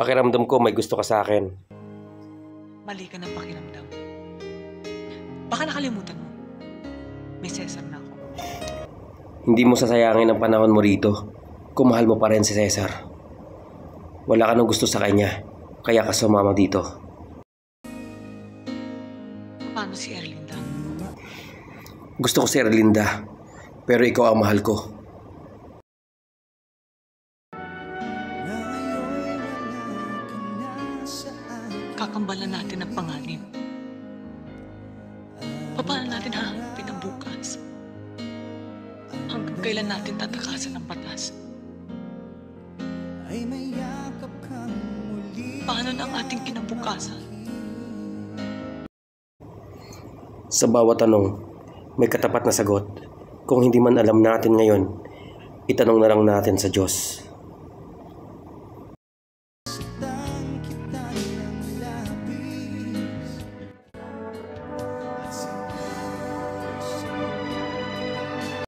Pakiramdam ko may gusto ka sa akin. Mali ka ng pakiramdam. Baka nakalimutan mo. May Cesar na ako. Hindi mo sasayangin ang panahon mo rito kung mahal mo pa rin si Cesar. Wala ka nang gusto sa kanya, kaya ka sumama dito. Paano si Erlinda? Gusto ko si Erlinda, pero ikaw ang mahal ko. Kakambalan natin ang panganib. Paano natin hahanapin ang bukas? Hanggang kailan natin tatakasan ang batas? Paano na ang ating kinabukasan? Sa bawat tanong, may katapat na sagot. Kung hindi man alam natin ngayon, itanong na lang natin sa Diyos.